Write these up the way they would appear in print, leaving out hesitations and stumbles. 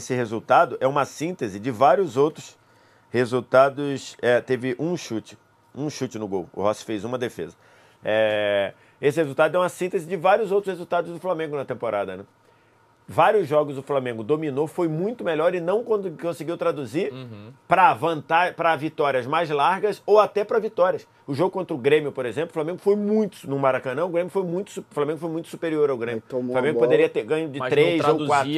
esse resultado é uma síntese de vários outros resultados. Teve um chute no gol. O Rossi fez uma defesa. Esse resultado é uma síntese de vários outros resultados do Flamengo na temporada, né? Vários jogos o Flamengo dominou, foi muito melhor e não conseguiu traduzir para vitórias mais largas ou até para vitórias. O jogo contra o Grêmio, por exemplo, o Flamengo foi muito, no Maracanã, o Flamengo foi muito superior ao Grêmio. O Flamengo poderia ter ganho de 3 ou 4.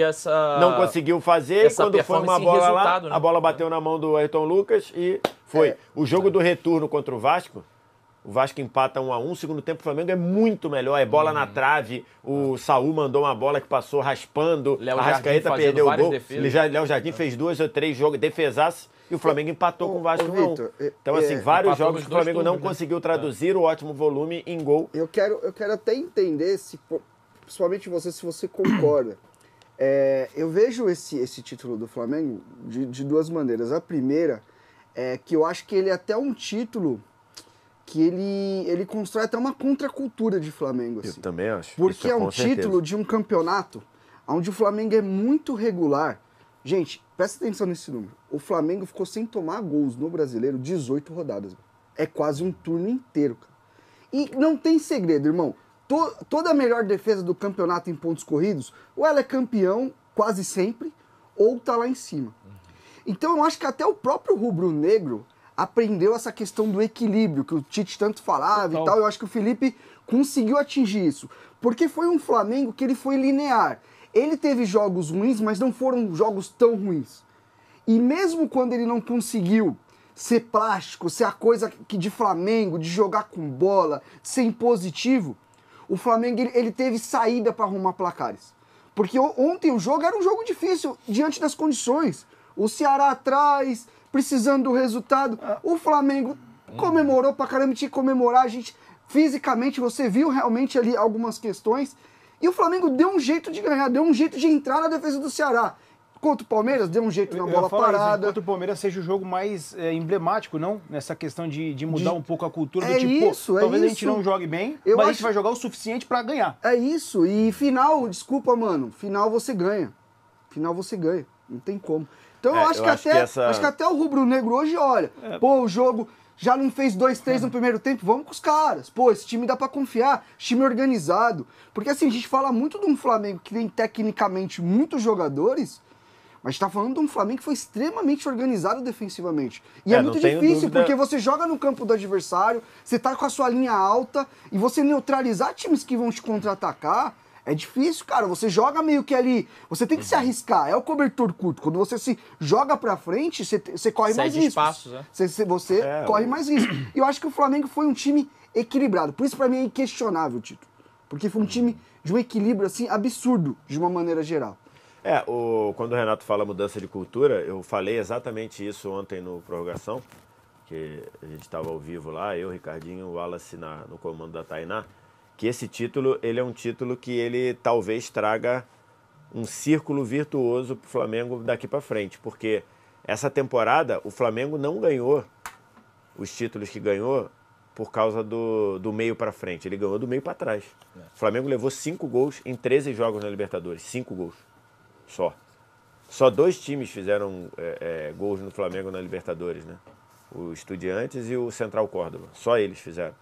Não conseguiu fazer, e quando foi uma bola lá, né? A bola bateu na mão do Ayrton Lucas e foi. O jogo do retorno contra o Vasco empata 1-1, segundo tempo o Flamengo é muito melhor, é bola na trave, o Saul mandou uma bola que passou raspando, a Arrascaeta perdeu o gol, Léo Jardim fez 2 ou 3 jogos, defesaço, e o Flamengo empatou com o Vasco 1-1. Então assim, vários jogos que o Flamengo não conseguiu traduzir o ótimo volume em gol. Eu quero até entender, principalmente você, se você concorda. Eu vejo esse título do Flamengo de duas maneiras. A primeira é que eu acho que ele é até um título que ele constrói até uma contracultura de Flamengo. Assim. Eu também acho. Porque é um título de um campeonato onde o Flamengo é muito regular. Gente, presta atenção nesse número. O Flamengo ficou sem tomar gols no Brasileiro 18 rodadas. É quase um turno inteiro, cara. E não tem segredo, irmão. Toda a melhor defesa do campeonato em pontos corridos, ou ela é campeão quase sempre, ou tá lá em cima. Então eu acho que até o próprio rubro-negro aprendeu essa questão do equilíbrio, que o Tite tanto falava e tal. Eu acho que o Felipe conseguiu atingir isso. Porque foi um Flamengo que ele foi linear. Ele teve jogos ruins, mas não foram jogos tão ruins. E mesmo quando ele não conseguiu ser plástico, ser a coisa que de Flamengo, de jogar com bola, de ser impositivo, o Flamengo ele teve saída para arrumar placares. Porque ontem o jogo era um jogo difícil, diante das condições. O Ceará atrás, precisando do resultado. O Flamengo comemorou pra caramba, tinha que comemorar. A gente, fisicamente, você viu realmente ali algumas questões. E o Flamengo deu um jeito de ganhar, deu um jeito de entrar na defesa do Ceará. Contra o Palmeiras, deu um jeito na bola parada. Contra o Palmeiras seja o jogo mais emblemático, não? Nessa questão de mudar um pouco a cultura do talvez a gente não jogue bem, mas a gente vai jogar o suficiente pra ganhar. É isso. E final, desculpa, mano, final você ganha. Final você ganha. Não tem como. Então eu acho que até o rubro-negro hoje olha, o jogo já não fez 2-3 no primeiro tempo, vamos com os caras. Pô, esse time dá pra confiar, time organizado. Porque assim, a gente fala muito de um Flamengo que tem tecnicamente muitos jogadores, mas a gente tá falando de um Flamengo que foi extremamente organizado defensivamente. E é muito difícil, porque você joga no campo do adversário, você tá com a sua linha alta, e você neutralizar times que vão te contra-atacar, é difícil, cara. Você joga meio que ali... Você tem que se arriscar. É o cobertor curto. Quando você se joga pra frente, você corre mais riscos. Espaços, né? Você corre mais riscos. E eu acho que o Flamengo foi um time equilibrado. Por isso, pra mim, é inquestionável o título. Porque foi um time de um equilíbrio, assim, absurdo, de uma maneira geral. Quando o Renato fala mudança de cultura, eu falei exatamente isso ontem no Prorrogação, que a gente estava ao vivo lá, eu, Ricardinho, o Wallace no comando da Tainá, que esse título, ele é um título que ele talvez traga um círculo virtuoso para o Flamengo daqui para frente, porque essa temporada o Flamengo não ganhou os títulos que ganhou por causa do meio para frente, ele ganhou do meio para trás. O Flamengo levou 5 gols em 13 jogos na Libertadores, 5 gols só. Só 2 times fizeram gols no Flamengo na Libertadores, né? O Estudiantes e o Central Córdoba, só eles fizeram.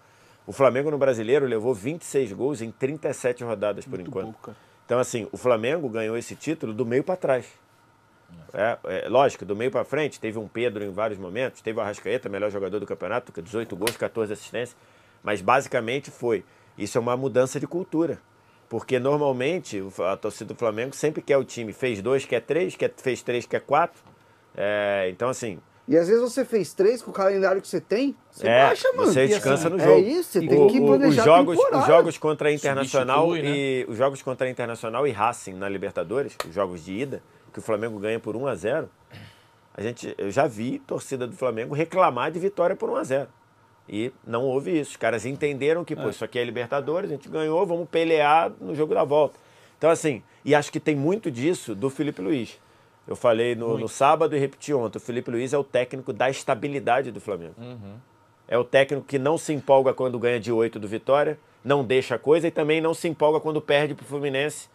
O Flamengo no Brasileiro levou 26 gols em 37 rodadas por enquanto. Então, assim, o Flamengo ganhou esse título do meio para trás. Lógico, do meio para frente, teve um Pedro em vários momentos, teve o Arrascaeta, melhor jogador do campeonato, 18 gols, 14 assistências, mas basicamente isso é uma mudança de cultura. Porque normalmente a torcida do Flamengo sempre quer o time, fez 2, quer 3, fez 3, quer 4. Então, assim... E às vezes você fez 3 com o calendário que você tem, você baixa, mano. Você descansa no jogo. É isso, você tem que planejar os jogos contra a Internacional os jogos contra a Internacional e Racing na Libertadores, os jogos de ida, que o Flamengo ganha por 1-0, eu já vi torcida do Flamengo reclamar de vitória por 1-0. E não houve isso. Os caras entenderam que, isso aqui é Libertadores, a gente ganhou, vamos pelear no jogo da volta. Então, assim, e acho que tem muito disso do Felipe Luiz. Eu falei no sábado e repeti ontem, o Felipe Luiz é o técnico da estabilidade do Flamengo. É o técnico que não se empolga quando ganha de 8 do Vitória, não deixa a coisa e também não se empolga quando perde pro Fluminense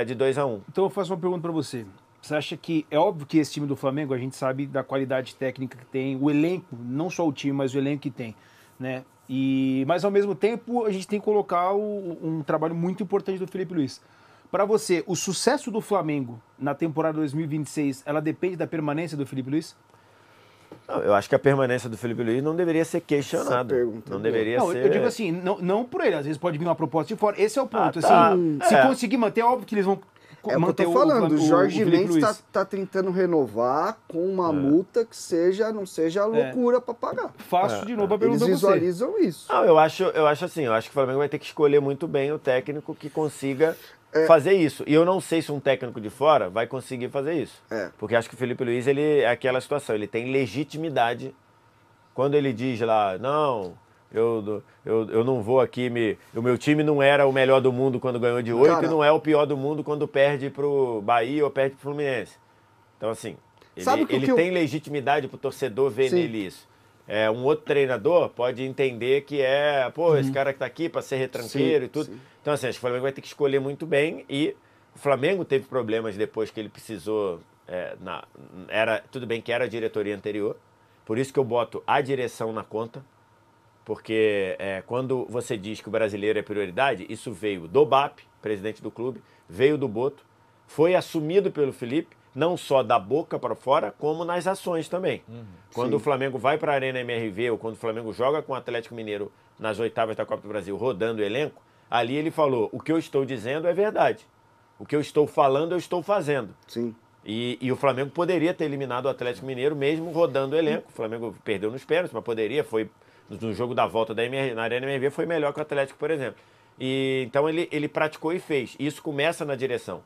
de 2-1. Então eu faço uma pergunta para você. Você acha que é óbvio que esse time do Flamengo, a gente sabe da qualidade técnica que tem, o elenco, não só o time, mas o elenco que tem, né? Mas ao mesmo tempo a gente tem que colocar um trabalho muito importante do Felipe Luiz. Para você, o sucesso do Flamengo na temporada 2026, ela depende da permanência do Felipe Luiz? Não, eu acho que a permanência do Felipe Luiz não deveria ser questionada. Não deveria ser... Eu digo assim, não por ele, às vezes pode vir uma proposta de fora. Esse é o ponto. Assim, se conseguir manter, é óbvio que eles vão manter o que eu tô falando. O Jorge Mendes tá tentando renovar com uma multa que não seja loucura para pagar. Faço de novo a pergunta. Eles visualizam isso. Não, eu acho assim, eu acho que o Flamengo vai ter que escolher muito bem o técnico que consiga fazer isso. E eu não sei se um técnico de fora vai conseguir fazer isso. Porque acho que o Felipe Luiz, ele é aquela situação, ele tem legitimidade quando ele diz lá, não, eu não vou aqui o meu time não era o melhor do mundo quando ganhou de 8 e não é o pior do mundo quando perde pro Bahia ou perde pro Fluminense. Então, assim, ele tem legitimidade pro torcedor ver nele isso. Um outro treinador pode entender que esse cara que tá aqui para ser retranqueiro e tudo. Sim. Então, assim, acho que o Flamengo vai ter que escolher muito bem. E o Flamengo teve problemas depois que ele precisou. Tudo bem que era a diretoria anterior. Por isso que eu boto a direção na conta. Porque quando você diz que o brasileiro é prioridade, isso veio do BAP, presidente do clube, veio do Boto, foi assumido pelo Felipe, não só da boca para fora, como nas ações também. Quando o Flamengo vai para a Arena MRV ou quando o Flamengo joga com o Atlético Mineiro nas oitavas da Copa do Brasil, rodando o elenco, ali ele falou, o que eu estou dizendo é verdade. O que eu estou falando, eu estou fazendo. Sim. E o Flamengo poderia ter eliminado o Atlético Mineiro mesmo rodando o elenco. O Flamengo perdeu nos pênaltis, mas poderia, foi no jogo da volta na Arena MRV, foi melhor que o Atlético, por exemplo. Então ele praticou e fez. Isso começa na direção.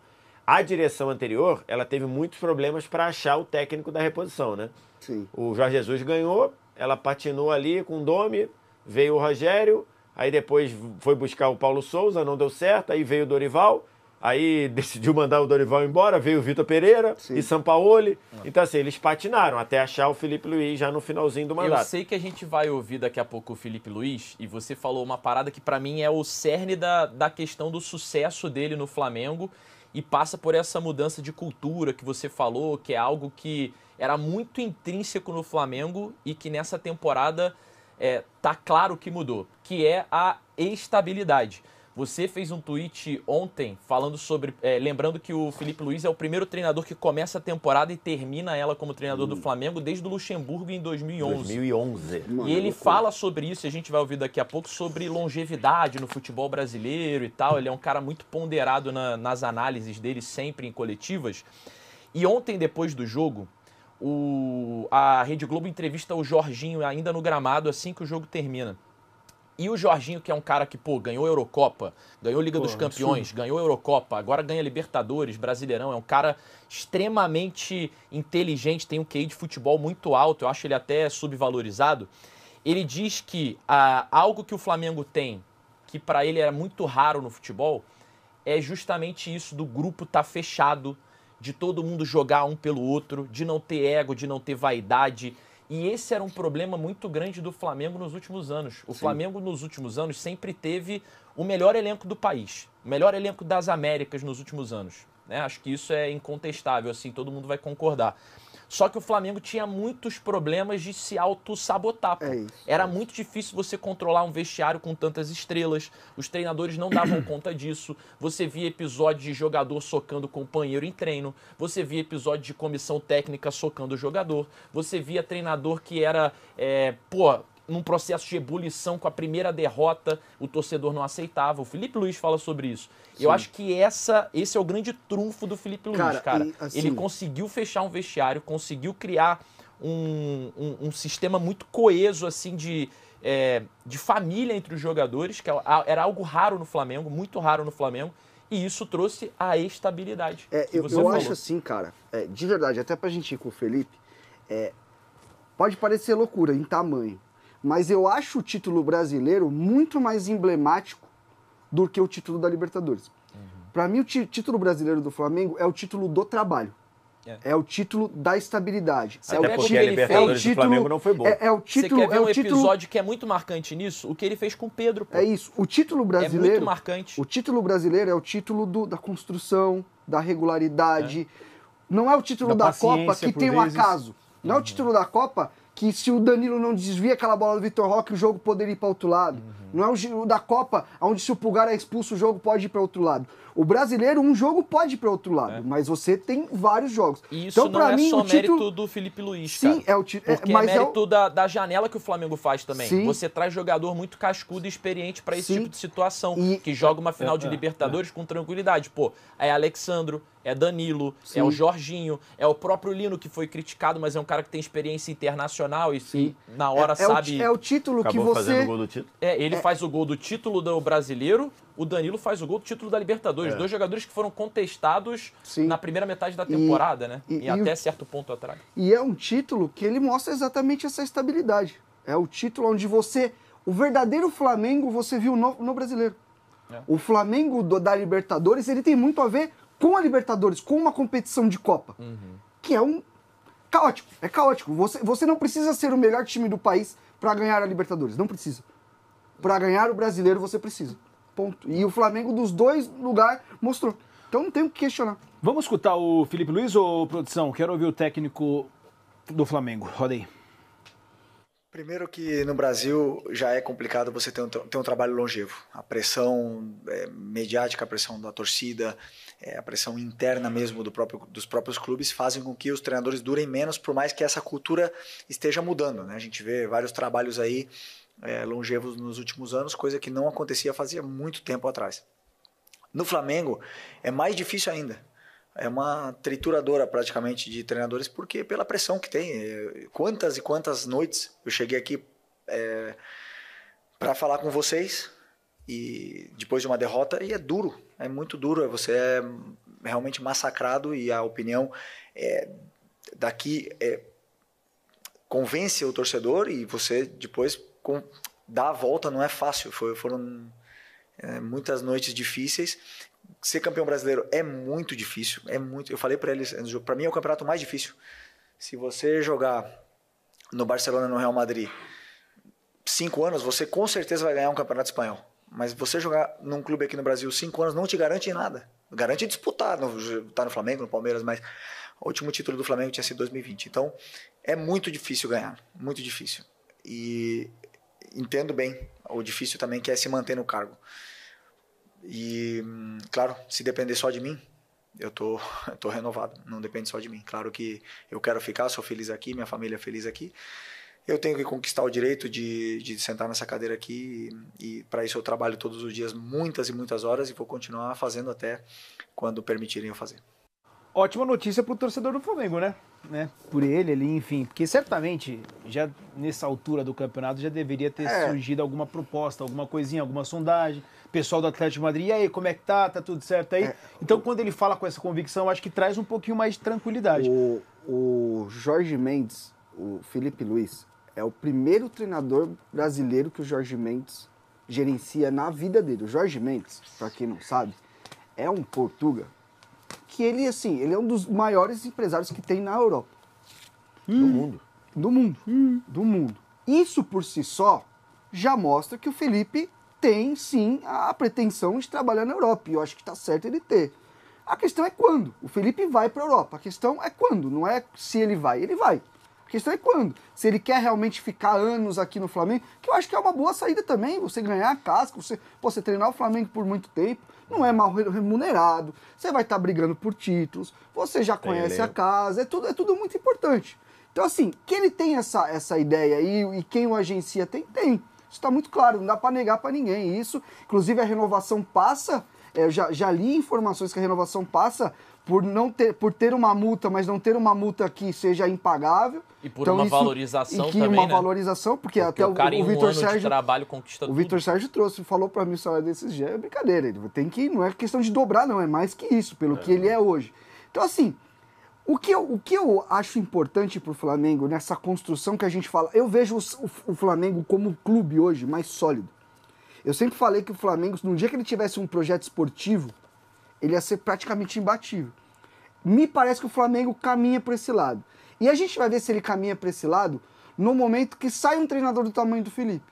A direção anterior, ela teve muitos problemas para achar o técnico da reposição, né? Sim. O Jorge Jesus ganhou, ela patinou ali com o Domi, veio o Rogério, aí depois foi buscar o Paulo Souza, não deu certo, aí veio o Dorival, aí decidiu mandar o Dorival embora, veio o Vitor Pereira e Sampaoli. Então, assim, eles patinaram até achar o Felipe Luiz já no finalzinho do mandato. Eu sei que a gente vai ouvir daqui a pouco o Felipe Luiz, e você falou uma parada que para mim é o cerne da questão do sucesso dele no Flamengo, e passa por essa mudança de cultura que você falou, que é algo que era muito intrínseco no Flamengo e que nessa temporada tá claro que mudou, que é a estabilidade. Você fez um tweet ontem falando sobre, lembrando que o Felipe Luiz é o primeiro treinador que começa a temporada e termina ela como treinador do Flamengo desde o Luxemburgo em 2011. E ele fala sobre isso, e a gente vai ouvir daqui a pouco, sobre longevidade no futebol brasileiro e tal. Ele é um cara muito ponderado nas análises dele, sempre em coletivas. E ontem, depois do jogo, a Rede Globo entrevista o Jorginho ainda no gramado assim que o jogo termina. E o Jorginho, que é um cara que, ganhou a Eurocopa, ganhou Liga dos Campeões, ganhou a Eurocopa, agora ganha Libertadores, Brasileirão, é um cara extremamente inteligente, tem um QI de futebol muito alto, eu acho ele até subvalorizado. Ele diz que algo que o Flamengo tem, que para ele era muito raro no futebol, é justamente isso do grupo estar fechado, de todo mundo jogar um pelo outro, de não ter ego, de não ter vaidade. E esse era um problema muito grande do Flamengo nos últimos anos. O Flamengo, nos últimos anos, sempre teve o melhor elenco do país, o melhor elenco das Américas nos últimos anos. Né? Acho que isso é incontestável, assim, todo mundo vai concordar. Só que o Flamengo tinha muitos problemas de se auto-sabotar. Era muito difícil você controlar um vestiário com tantas estrelas, os treinadores não davam conta disso, você via episódios de jogador socando companheiro em treino, você via episódios de comissão técnica socando o jogador, você via treinador que era, num processo de ebulição com a primeira derrota, o torcedor não aceitava. O Felipe Luiz fala sobre isso. Sim. Eu acho que esse é o grande trunfo do Felipe Luiz, cara. Assim, ele conseguiu fechar um vestiário, conseguiu criar um sistema muito coeso, assim, de família entre os jogadores, que era algo raro no Flamengo, muito raro no Flamengo, e isso trouxe a estabilidade. Eu acho assim, cara, de verdade, até pra gente ir com o Felipe, pode parecer loucura em tamanho, mas eu acho o título brasileiro muito mais emblemático do que o título da Libertadores. Para mim, o título brasileiro do Flamengo é o título do trabalho. É o título da estabilidade. Até porque a Libertadores do Flamengo não foi bom. Você quer ver um episódio que é muito marcante nisso? O que ele fez com o Pedro. Pô. É isso. O título brasileiro... É muito marcante. O título brasileiro é o título da construção, da regularidade. Não é o título da Copa que tem um acaso. Não é o título da Copa que se o Danilo não desvia aquela bola do Vitor Roque, o jogo poderia ir para outro lado. Não é o da Copa onde se o Pulgar é expulso, o jogo pode ir para outro lado. O brasileiro, um jogo pode ir para outro lado, mas você tem vários jogos. E isso então, não é só mérito do Felipe Luiz, sim, cara. É o título. Porque mas é mérito da janela que o Flamengo faz também. Sim. Você traz jogador muito cascudo e experiente para esse tipo de situação, que joga uma final de Libertadores com tranquilidade. Pô, é Alexandro, é Danilo, é o Jorginho, é o próprio Lino, que foi criticado, mas é um cara que tem experiência internacional e na hora sabe... É o título Acabou que você... fazendo o gol do título. Ele faz o gol do título do Brasileiro, o Danilo faz o gol do título da Libertadores. Dois jogadores que foram contestados na primeira metade da temporada, né? E até certo ponto atrás. E é um título que ele mostra exatamente essa estabilidade. É o título onde você... O verdadeiro Flamengo você viu no Brasileiro. O Flamengo da Libertadores, ele tem muito a ver com a Libertadores, com uma competição de Copa. Que é caótico. É caótico. Você não precisa ser o melhor time do país para ganhar a Libertadores. Não precisa. Para ganhar o Brasileiro você precisa. Ponto. E o Flamengo dos dois lugares mostrou. Então não tem o que questionar. Vamos escutar o Felipe Luiz ou produção? Quero ouvir o técnico do Flamengo. Roda aí. Primeiro que no Brasil já é complicado você ter um trabalho longevo. A pressão mediática, a pressão da torcida, a pressão interna mesmo dos próprios clubes fazem com que os treinadores durem menos, por mais que essa cultura esteja mudando, né? A gente vê vários trabalhos aí longevos nos últimos anos, coisa que não acontecia fazia muito tempo atrás. No Flamengo é mais difícil ainda. É uma trituradora praticamente de treinadores, porque pela pressão que tem. Quantas e quantas noites eu cheguei aqui para falar com vocês e depois de uma derrota, e é duro, é muito duro, você é realmente massacrado e a opinião daqui convence o torcedor e você depois dar a volta não é fácil, foram muitas noites difíceis. Ser campeão brasileiro é muito difícil, eu falei para eles, para mim é o campeonato mais difícil. Se você jogar no Barcelona, no Real Madrid 5 anos, você com certeza vai ganhar um campeonato espanhol. Mas você jogar num clube aqui no Brasil 5 anos não te garante nada. Garante disputar, tá no Flamengo, no Palmeiras, mas o último título do Flamengo tinha sido 2020. Então é muito difícil ganhar, muito difícil. E entendo bem o difícil também que é se manter no cargo. E, claro, se depender só de mim, eu tô renovado, não depende só de mim. Claro que eu quero ficar, sou feliz aqui, minha família é feliz aqui. Eu tenho que conquistar o direito de sentar nessa cadeira aqui e para isso eu trabalho todos os dias, muitas e muitas horas, e vou continuar fazendo até quando permitirem eu fazer. Ótima notícia para o torcedor do Flamengo, né? Por ele ali, enfim, porque certamente já nessa altura do campeonato já deveria ter surgido alguma proposta, alguma coisinha, alguma sondagem. Pessoal do Atlético de Madrid, e aí, como é que tá? Tá tudo certo aí? Então, quando ele fala com essa convicção, acho que traz um pouquinho mais de tranquilidade. O Jorge Mendes, o Felipe Luiz, é o primeiro treinador brasileiro que o Jorge Mendes gerencia na vida dele. O Jorge Mendes, para quem não sabe, é um portuga que ele é um dos maiores empresários que tem na Europa. Do mundo. Isso por si só já mostra que o Felipe tem, sim, a pretensão de trabalhar na Europa. E eu acho que está certo ele ter. A questão é quando. O Felipe vai para a Europa. A questão é quando. Não é se ele vai. Ele vai. A questão é quando. Se ele quer realmente ficar anos aqui no Flamengo, que eu acho que é uma boa saída também. Você ganhar a casca, você treinar o Flamengo por muito tempo. Não é mal remunerado. Você vai estar brigando por títulos. Você já conhece a casa. É tudo muito importante. Então, assim, que ele tem essa ideia aí e quem o agencia tem. Isso está muito claro, não dá para negar para ninguém isso. Inclusive a renovação passa, eu já li informações que a renovação passa por ter uma multa, mas não ter uma multa que seja impagável. E por então, uma valorização também, uma valorização, porque até o Vitor Sérgio... de trabalho conquista tudo. O Vitor Sérgio falou para mim o salário desses dias, é brincadeira, ele tem que, não é questão de dobrar não, é mais que isso, pelo que ele é hoje. Então assim, o que eu acho importante para o Flamengo, nessa construção que a gente fala, eu vejo o Flamengo como um clube hoje mais sólido. Eu sempre falei que o Flamengo, no dia que ele tivesse um projeto esportivo, ele ia ser praticamente imbatível. Me parece que o Flamengo caminha para esse lado. E a gente vai ver se ele caminha para esse lado no momento que sai um treinador do tamanho do Felipe.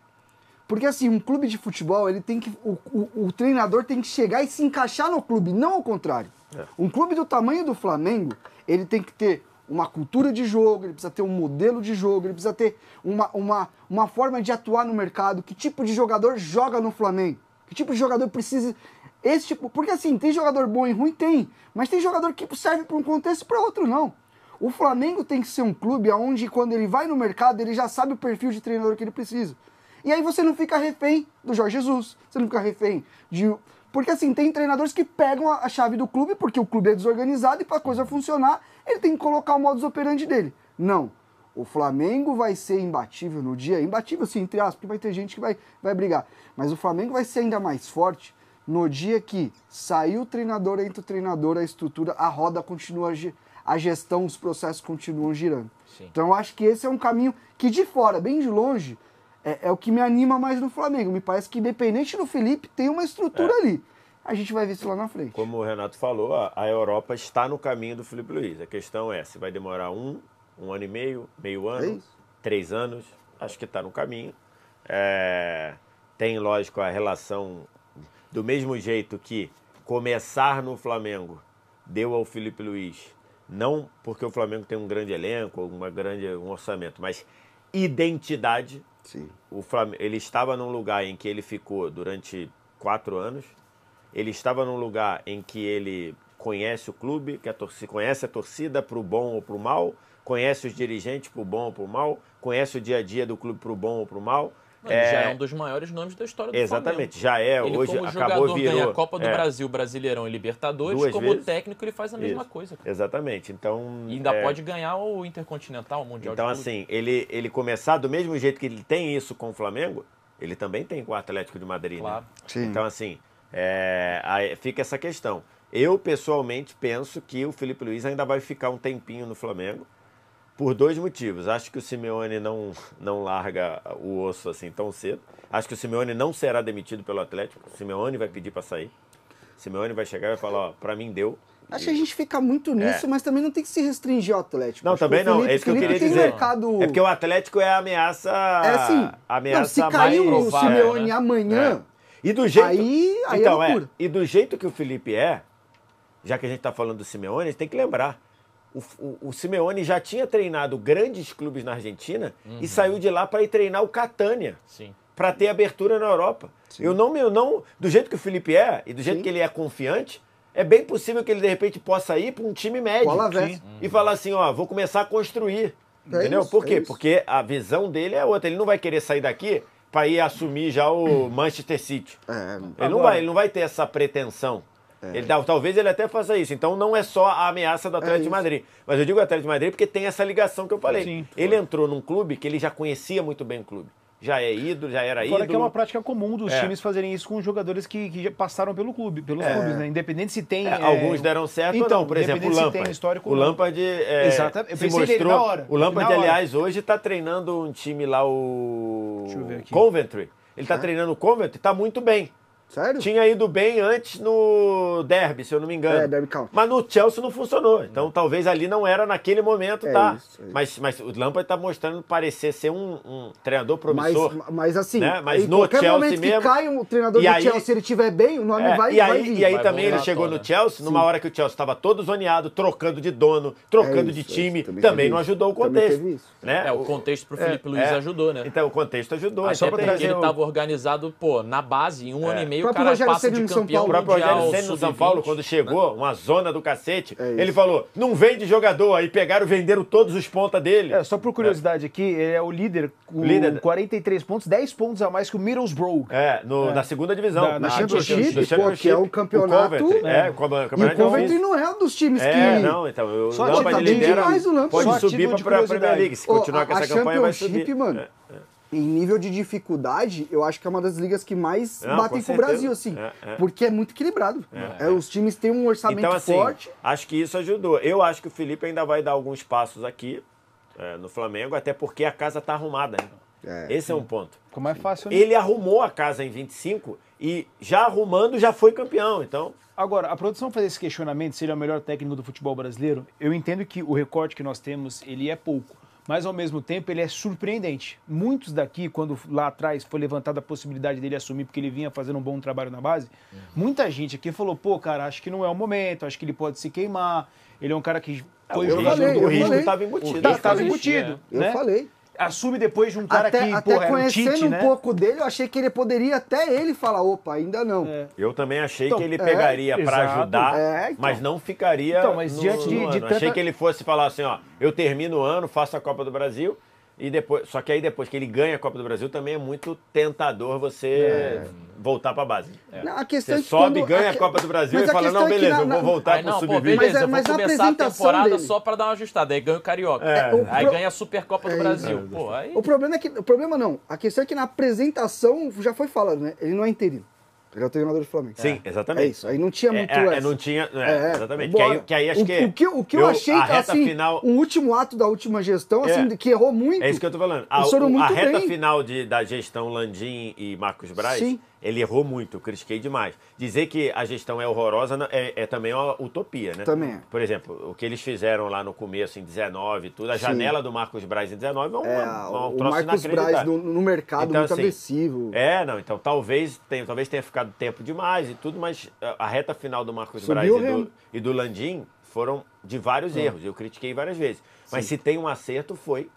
Porque assim, um clube de futebol, ele tem que o treinador tem que chegar e se encaixar no clube, não ao contrário. Um clube do tamanho do Flamengo, ele tem que ter uma cultura de jogo, ele precisa ter um modelo de jogo, ele precisa ter uma forma de atuar no mercado, que tipo de jogador joga no Flamengo, que tipo de jogador precisa... Esse tipo, porque assim, tem jogador bom e ruim? Tem, mas tem jogador que serve para um contexto e para outro não. O Flamengo tem que ser um clube onde, quando ele vai no mercado, ele já sabe o perfil de treinador que ele precisa. E aí você não fica refém do Jorge Jesus, você não fica refém de... Porque assim, tem treinadores que pegam a chave do clube, porque o clube é desorganizado e para a coisa funcionar, ele tem que colocar o modus operandi dele. Não. O Flamengo vai ser imbatível no dia, imbatível sim, entre aspas, porque vai ter gente que vai brigar. Mas o Flamengo vai ser ainda mais forte no dia que sair o treinador, entra o treinador, a estrutura, a roda continua, a gestão, os processos continuam girando. Sim. Então eu acho que esse é um caminho que de fora, bem de longe, é o que me anima mais no Flamengo. Me parece que independente do Felipe, tem uma estrutura ali. A gente vai ver isso lá na frente. Como o Renato falou, a Europa está no caminho do Felipe Luiz. A questão é se vai demorar um ano e meio ano, 3 anos. Acho que está no caminho. Tem, lógico, a relação do mesmo jeito que começar no Flamengo deu ao Felipe Luiz, não porque o Flamengo tem um grande elenco, um orçamento, mas identidade. Sim. Ele estava num lugar em que ele ficou durante 4 anos. Ele estava num lugar em que ele conhece o clube, conhece a torcida para o bom ou para o mal, conhece os dirigentes para o bom ou para o mal, conhece o dia a dia do clube para o bom ou para o mal. Ele já é um dos maiores nomes da história do Exatamente, Flamengo. Já é. Ele, hoje como acabou jogador, ganha a Copa do Brasil, Brasileirão e Libertadores. 2 como vezes. Técnico, ele faz a mesma coisa. Cara. Exatamente. Então, e ainda pode ganhar o Intercontinental, o Mundial então, de Clube. Assim, ele começar do mesmo jeito que ele tem isso com o Flamengo, ele também tem com o Atlético de Madrid. Claro. Né? Sim. Então, assim, aí fica essa questão. Eu, pessoalmente, penso que o Felipe Luiz ainda vai ficar um tempinho no Flamengo, por 2 motivos. Acho que o Simeone não larga o osso assim tão cedo. Acho que o Simeone não será demitido pelo Atlético. O Simeone vai pedir para sair. O Simeone vai chegar e vai falar, para mim deu. Acho que a gente fica muito nisso, mas também não tem que se restringir ao Atlético. Não, acho também não. É isso que eu queria dizer. Mercado... É porque o Atlético é a ameaça. Se cair o provável, Simeone né? amanhã, E do jeito, aí então, é loucura. E do jeito que o Felipe já que a gente está falando do Simeone, a gente tem que lembrar. O Simeone já tinha treinado grandes clubes na Argentina e saiu de lá para ir treinar o Catania. Sim. Para ter abertura na Europa. Eu não, do jeito que o Felipe e do jeito que ele é confiante, é bem possível que ele de repente possa ir para um time médio e falar assim, vou começar a construir. Entendeu? Isso, Por quê? isso. Porque a visão dele é outra. Ele não vai querer sair daqui para ir assumir já o Manchester City. Ele não vai ter essa pretensão. Talvez ele até faça isso. Então não é só a ameaça do Atlético de Madrid. Mas eu digo Atlético de Madrid porque tem essa ligação que eu falei. Sim, ele entrou num clube que ele já conhecia muito bem o clube. Já era ídolo. Fora que é uma prática comum dos times fazerem isso com jogadores que já passaram pelos clubes, né? Independente se tem... Alguns deram certo ou não. Por exemplo, o Lampard. O Lampard se mostrou... na hora. O Lampard, aliás, hoje está treinando um time lá, o Deixa eu ver aqui. Coventry. Ele está treinando o Coventry, está muito bem. Sério? Tinha ido bem antes no Derby, se eu não me engano. Derby County. Mas no Chelsea não funcionou. Então talvez ali não era naquele momento, tá? Isso. Mas o Lampard está mostrando parecer ser um treinador promissor. Mas assim, né? Mas em no qualquer Chelsea momento mesmo, que cai um treinador do Chelsea, se ele estiver bem, o nome vai vir. E aí Vai também ele voltar chegou toda. no Chelsea, numa hora que o Chelsea estava todo zoneado, trocando de dono, trocando de time. Também não ajudou o contexto. Né? O contexto pro Felipe Luiz ajudou, né? Então o contexto ajudou. Até Só para porque trazer ele estava organizado, na base, em 1 ano e meio, o próprio cara Rogério passa Ceni de no São campeão Paulo. O próprio mundial, Rogério Ceni no São sub-20, Paulo, quando chegou, uma zona do cacete, É isso. ele falou, não vende jogador, aí venderam todos os pontas dele. Só por curiosidade aqui, ele é o líder com 43 pontos, 10 pontos a mais que o Middlesbrough. Na segunda divisão. Na Championship, que é um campeonato. E o Coventry não é um dos times que... Não, então, o Só Lampard tá bem lidera, demais o Lampard. pode Só subir título de para a Premier curiosidade. League, se continuar com essa campanha vai subir. Championship, mano, em nível de dificuldade, eu acho que é uma das ligas que mais Não, batem com pro certeza. Brasil, assim. Porque é muito equilibrado. Os times têm um orçamento Então, assim, forte. acho que isso ajudou. Eu acho que o Felipe ainda vai dar alguns passos aqui no Flamengo, até porque a casa tá arrumada. Né? Esse é um ponto. Ficou mais fácil, né? Ele arrumou a casa em 25 e já arrumando já foi campeão, então... Agora, a produção fazer esse questionamento se ele é o melhor técnico do futebol brasileiro, eu entendo que o recorte que nós temos, ele é pouco. mas ao mesmo tempo ele é surpreendente. Muitos daqui, quando lá atrás foi levantada a possibilidade dele assumir, porque ele vinha fazendo um bom trabalho na base, muita gente aqui falou, pô, cara, acho que não é o momento, acho que ele pode se queimar, ele é um cara que foi eu falei, o risco estava embutido. Estava embutido, né? Eu falei. Assume depois de um cara que, Até porra, era um conhecendo Tite, um né? pouco dele, eu achei que ele poderia até ele falar, opa, ainda não. Eu também achei Então, que ele pegaria para exato. ajudar, Então. mas não ficaria Então, mas no, diante de no ano. tanta- Achei que ele fosse falar assim, ó, eu termino o ano, faço a Copa do Brasil e depois, só que aí depois que ele ganha a Copa do Brasil também é muito tentador você voltar para a base. Não, a questão Você é que sobe, quando- ganha a Copa do Brasil mas e a fala, questão não, é que beleza, eu na- vou voltar Aí pro não, pô, sub-20. beleza, eu mas vou a começar a apresentação temporada dele- só pra dar uma ajustada. Aí ganha o Carioca. Aí ganha a Supercopa do Brasil. Pô, aí... O problema é que. O problema não. A questão é que na apresentação já foi falado, né? Ele não é interino. Ele é o treinador do Flamengo. Sim, exatamente. É isso. Aí não tinha muito essa. não tinha, exatamente. Bora. Que aí acho O que eu achei, a reta assim, final, o último ato da última gestão, assim, que errou muito. é isso que eu tô falando. Eles foram A muito reta bem. final da gestão Landim e Marcos Braz, Sim. ele errou muito, eu critiquei demais. Dizer que a gestão é horrorosa é também uma utopia, né? Também é. Por exemplo, o que eles fizeram lá no começo, em 19 e tudo, a Sim. janela do Marcos Braz em 19 é um O troço Marcos Braz inacreditável. no mercado Então, muito assim, agressivo. Então talvez tenha ficado tempo demais e tudo, mas a reta final do Marcos Subiu Braz o remo. e do Landim foram de vários erros. Eu critiquei várias vezes. Mas se tem um acerto, foi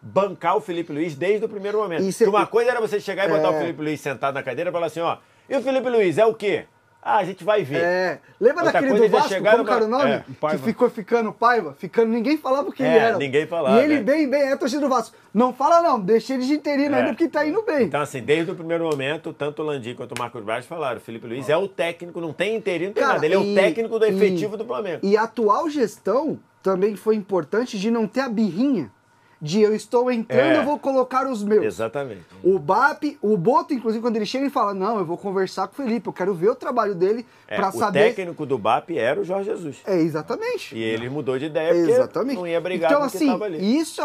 bancar o Felipe Luiz desde o primeiro momento. E cê- Porque uma coisa era você chegar e botar o Felipe Luiz sentado na cadeira e falar assim, ó, e o Felipe Luiz é o quê? Ah, a gente vai ver. Lembra Outra daquele coisa do é já Vasco, chegar como que era o numa- nome? é, Que Paiva. ficou ficando Paiva, ninguém falava o que ele era. ninguém falava, E ele né? bem, é a torcida do Vasco. Não fala não, deixa ele de interino ainda porque tá indo bem. Então, assim, desde o primeiro momento, tanto o Landim quanto o Marcos Braz falaram, o Felipe Luiz é o técnico, não tem interino, não tem Cara, nada. Ele é o e- técnico do efetivo do Flamengo. E a atual gestão também foi importante de não ter a birrinha de eu estou entrando, eu vou colocar os meus. Exatamente. O BAP, o Boto, inclusive, quando ele chega, ele fala, não, eu vou conversar com o Felipe, eu quero ver o trabalho dele pra O saber... técnico do BAP era o Jorge Jesus. Exatamente. E ele mudou de ideia porque Exatamente. não ia brigar então, com o que assim, estava ali. isso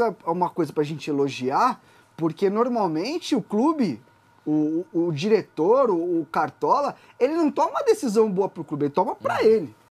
é uma coisa pra gente elogiar, porque normalmente o clube, o diretor, o Cartola, ele não toma uma decisão boa pro clube, ele toma pra ele.